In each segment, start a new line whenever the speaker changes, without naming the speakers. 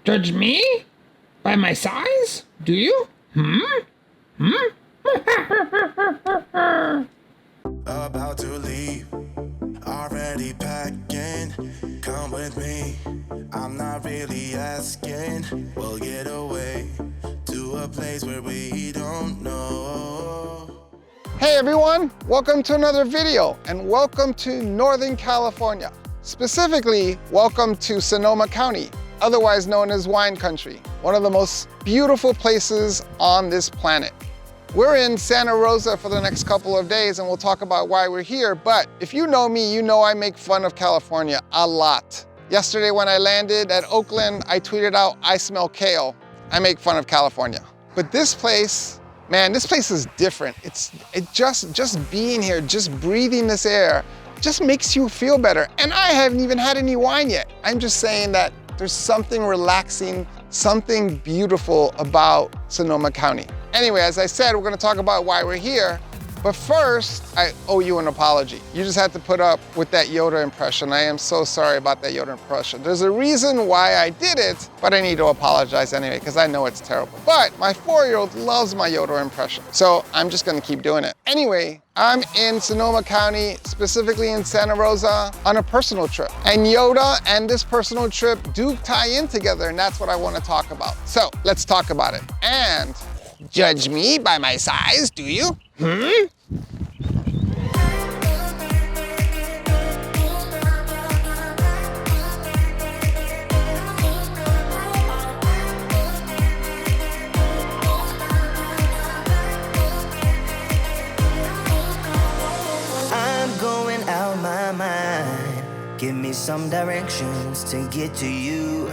Judge me? By my size? Do you?
About to leave, already packing. Come with me, I'm not really asking. We'll get away to a place where we don't know.
Hey everyone, welcome to another video and welcome to Northern California. Specifically, welcome to Sonoma County, otherwise known as wine country, one of the most beautiful places on this planet. We're in Santa Rosa for the next couple of days and we'll talk about why we're here, but if you know me, you know I make fun of California a lot. Yesterday when I landed at Oakland, I tweeted out, "I smell kale." I make fun of California. But this place, man, this place is different. Just being here, just breathing this air, just makes you feel better. And I haven't even had any wine yet. I'm just saying that there's something relaxing, something beautiful about Sonoma County. Anyway, as I said, we're gonna talk about why we're here. But first, I owe you an apology. You just had to put up with that Yoda impression. I am so sorry about that Yoda impression. There's a reason why I did it, but I need to apologize anyway, because I know it's terrible. But my 4-year-old loves my Yoda impression, so I'm just gonna keep doing it. Anyway, I'm in Sonoma County, specifically in Santa Rosa, on a personal trip. And Yoda and this personal trip do tie in together, and that's what I wanna talk about. So let's talk about it. And judge me by my size, do you?
I'm going out my mind. Give me some directions to get to you.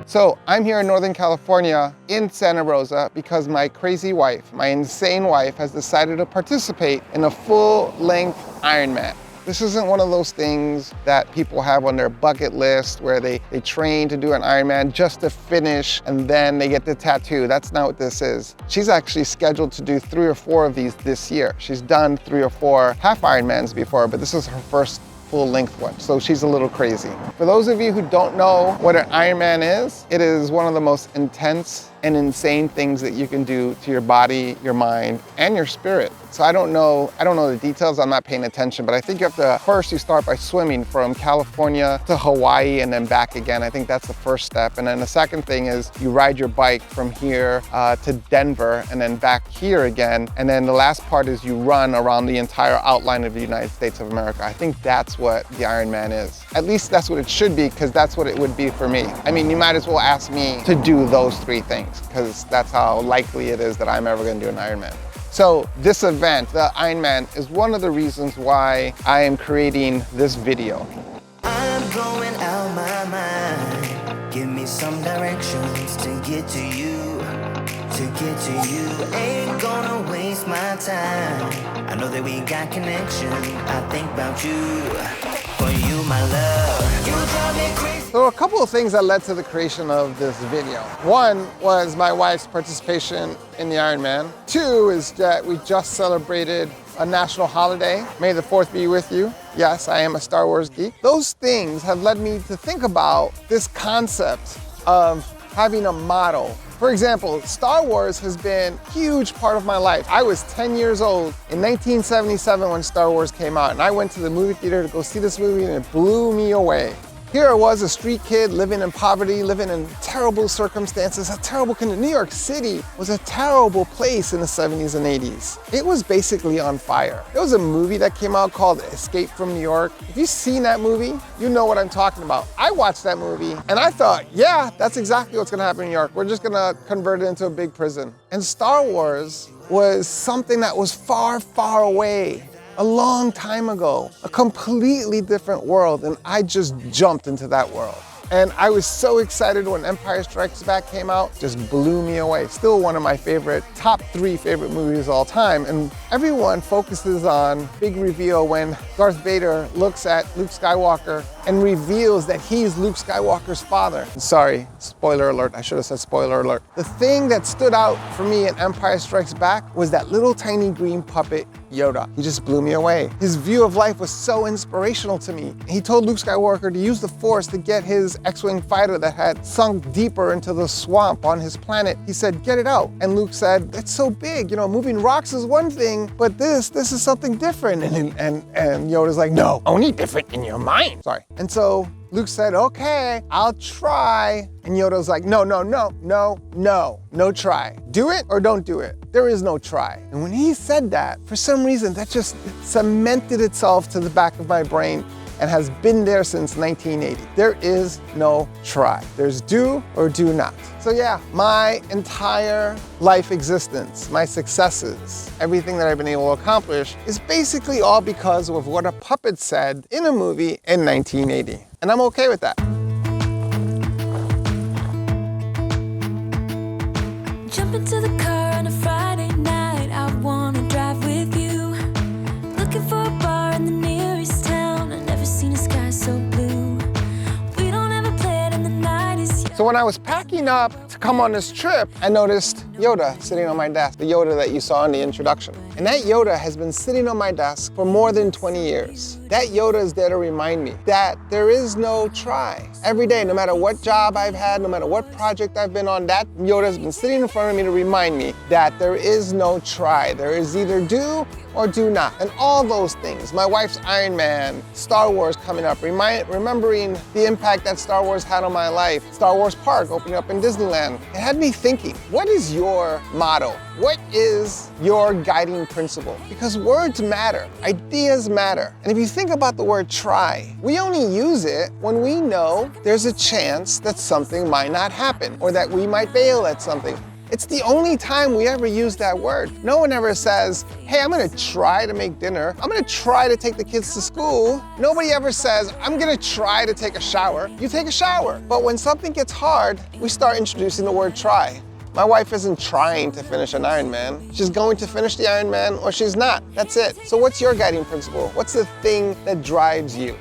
So I'm here in Northern California in Santa Rosa because my crazy wife, my insane wife, has decided to participate in a full-length Ironman. This isn't one of those things that people have on their bucket list where they train to do an Ironman just to finish and then they get the tattoo. That's not what this is. She's actually scheduled to do 3 or 4 of these this year. She's done 3 or 4 half Ironmans before, but this is her first full-length one, so she's a little crazy. For those of you who don't know what an Ironman is, it is one of the most intense and insane things that you can do to your body, your mind, and your spirit. So I don't know the details, I'm not paying attention, but I think you have to, first you start by swimming from California to Hawaii and then back again. I think that's the first step. And then the second thing is you ride your bike from here to Denver and then back here again. And then the last part is you run around the entire outline of the United States of America. I think that's what the Ironman is. At least that's what it should be, because that's what it would be for me. I mean, you might as well ask me to do those 3 things, because that's how likely it is that I'm ever gonna do an Ironman. So this event, the Ironman, is one of the reasons why I am creating this video.
I'm going out my mind. Give me some directions to get to you. To get to you, ain't gonna waste my time. I know that we got connection. I think about you. For you, my love. You drive me crazy.
So a couple of things that led to the creation of this video. One was my wife's participation in the Ironman. 2 is that we just celebrated a national holiday. May the 4th be with you. Yes, I am a Star Wars geek. Those things have led me to think about this concept of having a motto. For example, Star Wars has been a huge part of my life. I was 10 years old in 1977 when Star Wars came out, and I went to the movie theater to go see this movie, and it blew me away. Here I was, a street kid living in poverty, living in terrible circumstances, New York City was a terrible place in the 70s and 80s. It was basically on fire. There was a movie that came out called Escape from New York. If you've seen that movie, you know what I'm talking about. I watched that movie and I thought, yeah, that's exactly what's gonna happen in New York. We're just gonna convert it into a big prison. And Star Wars was something that was far, far away. A long time ago, a completely different world, and I just jumped into that world. And I was so excited when Empire Strikes Back came out, just blew me away. Still one of my top 3 favorite movies of all time. And everyone focuses on big reveal when Darth Vader looks at Luke Skywalker and reveals that he's Luke Skywalker's father. Sorry, spoiler alert, I should have said spoiler alert. The thing that stood out for me in Empire Strikes Back was that little tiny green puppet, Yoda. He just blew me away. His view of life was so inspirational to me. He told Luke Skywalker to use the Force to get his X-Wing fighter that had sunk deeper into the swamp on his planet. He said, get it out. And Luke said, it's so big, you know, moving rocks is one thing, but this is something different. And Yoda's like, no, only different in your mind. Sorry. And so Luke said, okay, I'll try. And Yoda's like, no, no try. Do it or don't do it. There is no try. And when he said that, for some reason, that just cemented itself to the back of my brain and has been there since 1980. There is no try. There's do or do not. So yeah, my entire life existence, my successes, everything that I've been able to accomplish is basically all because of what a puppet said in a movie in 1980. And I'm okay with that.
Jump into the car on a Friday night, I wanna drive with you. Looking for a bar in the nearest town, I've never seen a sky so blue. We don't ever play it in the 90s.
So when I was packing up to come on this trip, I noticed Yoda sitting on my desk, the Yoda that you saw in the introduction. And that Yoda has been sitting on my desk for more than 20 years. That Yoda is there to remind me that there is no try. Every day, no matter what job I've had, no matter what project I've been on, that Yoda has been sitting in front of me to remind me that there is no try. There is either do or do not. And all those things, my wife's Ironman, Star Wars coming up, remembering the impact that Star Wars had on my life, Star Wars Park opening up in Disneyland, it had me thinking, what is your motto? What is your guiding principle? Because words matter, ideas matter. And if you think about the word try, we only use it when we know there's a chance that something might not happen or that we might fail at something. It's the only time we ever use that word. No one ever says, hey, I'm gonna try to make dinner. I'm gonna try to take the kids to school. Nobody ever says, I'm gonna try to take a shower. You take a shower. But when something gets hard, we start introducing the word try. My wife isn't trying to finish an Ironman. She's going to finish the Ironman or she's not. That's it. So what's your guiding principle? What's the thing that drives you?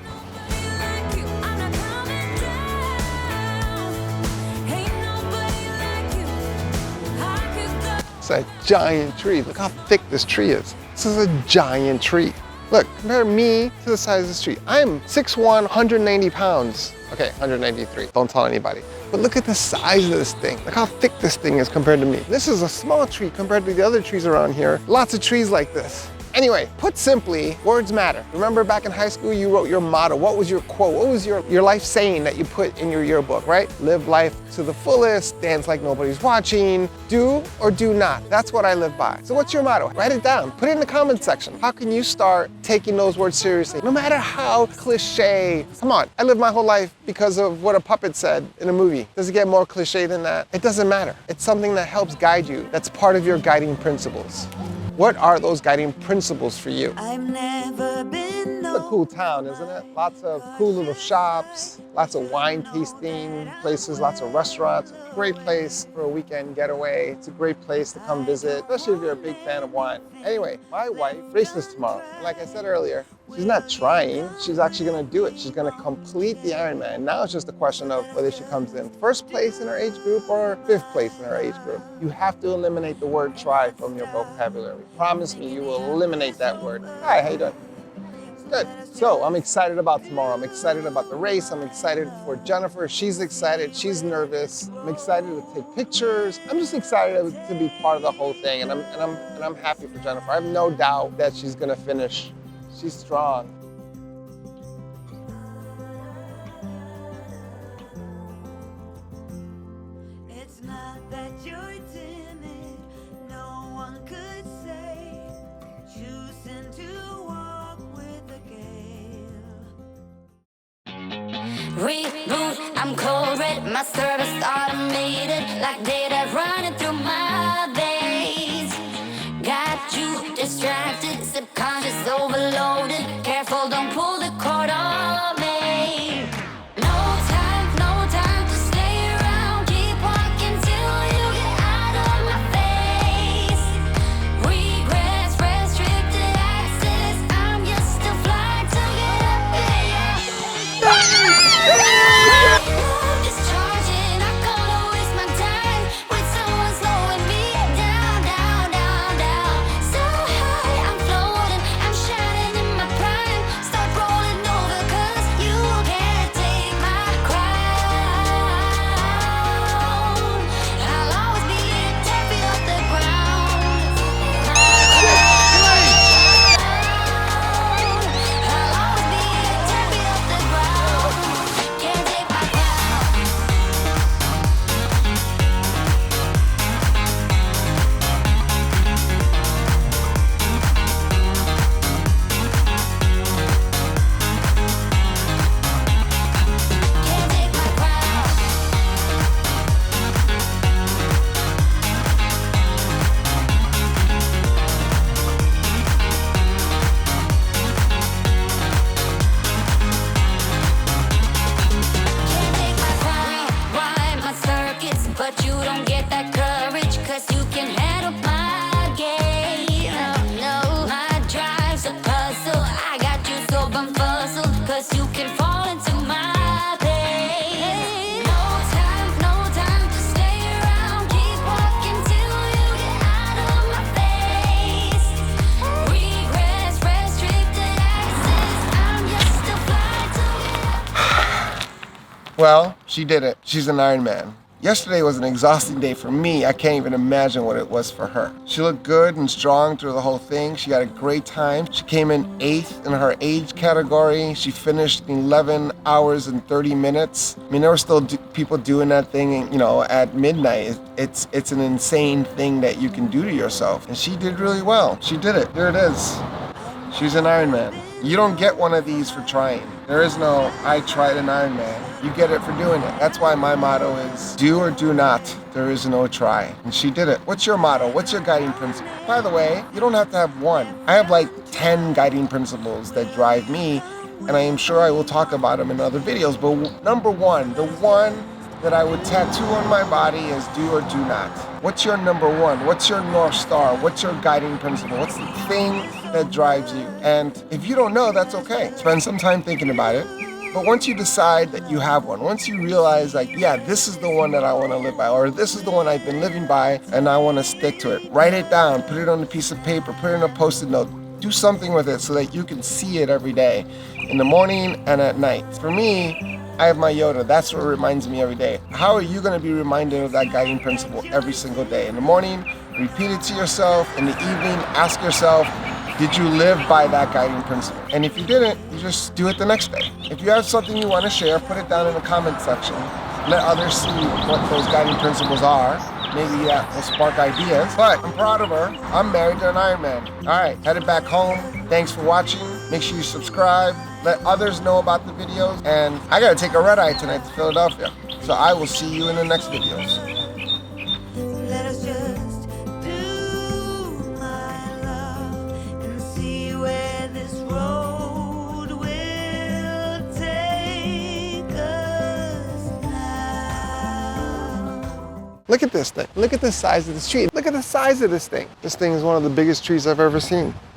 It's a giant tree. Look how thick this tree is. This is a giant tree. Look, compare me to the size of this tree. I'm 6'1", 190 pounds. Okay, 193, don't tell anybody. But look at the size of this thing. Look how thick this thing is compared to me. This is a small tree compared to the other trees around here. Lots of trees like this. Anyway, put simply, words matter. Remember back in high school, you wrote your motto. What was your quote? What was your life saying that you put in your yearbook, right? Live life to the fullest, dance like nobody's watching, do or do not. That's what I live by. So what's your motto? Write it down, put it in the comment section. How can you start taking those words seriously? No matter how cliche. Come on, I lived my whole life because of what a puppet said in a movie. Does it get more cliche than that? It doesn't matter. It's something that helps guide you. That's part of your guiding principles. What are those guiding principles for you?
I've never been
It's a cool town, isn't it? Lots of cool little shops, lots of wine tasting places, lots of restaurants. Great place for a weekend getaway. It's a great place to come visit, especially if you're a big fan of wine. Anyway, my wife races tomorrow. And like I said earlier, she's not trying, she's actually gonna do it. She's gonna complete the Ironman. Now it's just a question of whether she comes in first place in her age group or 5th place in her age group. You have to eliminate the word try from your vocabulary. Promise me you will eliminate that word. Hi, how you doing? Good. So I'm excited about tomorrow. I'm excited about the race. I'm excited for Jennifer. She's excited. She's nervous. I'm excited to take pictures. I'm just excited to be part of the whole thing. And I'm happy for Jennifer. I have no doubt that she's gonna finish. She's strong.
It's not that you're timid, no one could say, choosing to walk with the gale. Reboot, I'm cold red, my service automated, like data running through my veins. Got you distracted, subconscious overloaded, careful don't pull the cord on me. No time to stay around, keep walking till you get out of my face. Regrets, restricted access, I'm just a flight to get up in.
Well, she did it. She's an Ironman. Yesterday was an exhausting day for me. I can't even imagine what it was for her. She looked good and strong through the whole thing. She had a great time. She came in 8th in her age category. She finished in 11 hours and 30 minutes. I mean, there were still people doing that thing, you know, at midnight. It's an insane thing that you can do to yourself. And she did really well. She did it. Here it is. She's an Ironman. You don't get one of these for trying. There is no, I tried an Ironman. You get it for doing it. That's why my motto is do or do not. There is no try. And she did it. What's your motto? What's your guiding principle? By the way, you don't have to have one. I have like 10 guiding principles that drive me, and I am sure I will talk about them in other videos. But number one, the one that I would tattoo on my body is do or do not. What's your number one? What's your North Star? What's your guiding principle? What's the thing that drives you? And if you don't know, that's okay. Spend some time thinking about it. But once you decide that you have one, once you realize like, yeah, this is the one that I want to live by, or this is the one I've been living by and I want to stick to it, write it down, put it on a piece of paper, put it in a Post-it note, do something with it so that you can see it every day, in the morning and at night. For me, I have my Yoda. That's what reminds me every day. How are you going to be reminded of that guiding principle every single day? In the morning, repeat it to yourself. In the evening, ask yourself, did you live by that guiding principle? And if you didn't, you just do it the next day. If you have something you want to share, put it down in the comment section. Let others see what those guiding principles are. Maybe that will spark ideas. But I'm proud of her. I'm married to an Ironman. All right, headed back home. Thanks for watching. Make sure you subscribe. Let others know about the videos. And I gotta take a red eye tonight to Philadelphia. So I will see you in the next videos.
Let us just do my love and see where this road will take us now.
Look at this thing. Look at the size of this tree. Look at the size of this thing. This thing is one of the biggest trees I've ever seen.